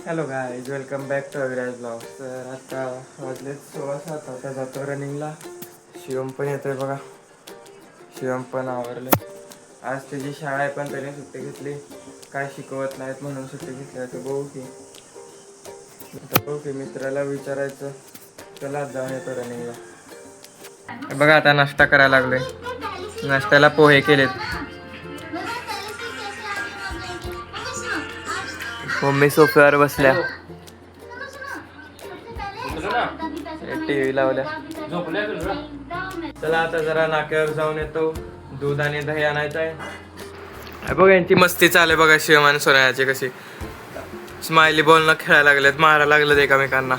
Hello guys, welcome back to Aviraj blog. तर आता वाजले 16:07. आता जातो रनिंगला. शिवम पण येतोय बघा. शिवम पण आवरले. आज त्याची शाळा आहे पण त्याने सुट्टी घेतली. काय शिकवत नाहीत म्हणून सुट्टी घेतली. आता बघू की मित्राला विचारायचं. चला जाऊन येतो रनिंगला. बघा आता नाश्ता करायला लागलोय. नाश्त्याला पोहे केलेत. मम्मी सोफ्यावर बसल्या, टीव्ही लावल्या. चला आता जरा नाक्यावर जाऊन येतो. दूध आणि दही आणायचं आहे. बघा यांची मस्ती चालू आहे बघा. शिवम आणि सोनायाची कशी स्माइली बॉलनं खेळायला लागलेत, मारायला लागलेत एकामेकांना.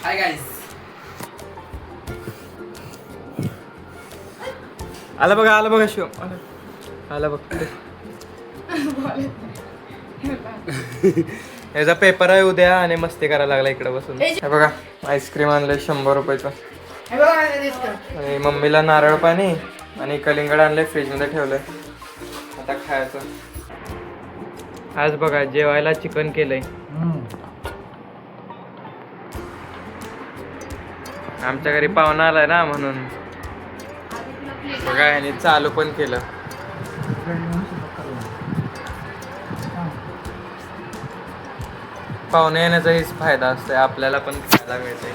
आला बघा शिवम आला बघ. याचा पेपर आहे उद्या आणि मस्ती करायला लागला इकडे बसून. हे बघा आईस्क्रीम आणलंय 100 रुपयाचं. आणि मम्मीला नारळ पाणी आणि कलिंगड आणलंय, फ्रीजमध्ये ठेवलंय. आता खायचं. आज बघा जेवायला चिकन केलंय. आमच्या घरी पाहुणा आलाय ना म्हणून. बघा ह्याने चालू पण केलं. पाहुणे येण्याचा हीच फायदा असतोय, आपल्याला पण खायला मिळते.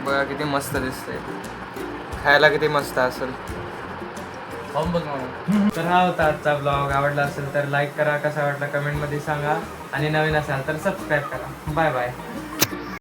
बघा किती मस्त दिसतंय. खायला किती मस्त असेल. तर हा होता आजचा ब्लॉग. आवडला असेल तर लाईक करा, कसा वाटला कमेंटमध्ये सांगा आणि नवीन असाल तर सबस्क्राईब करा. Bye bye.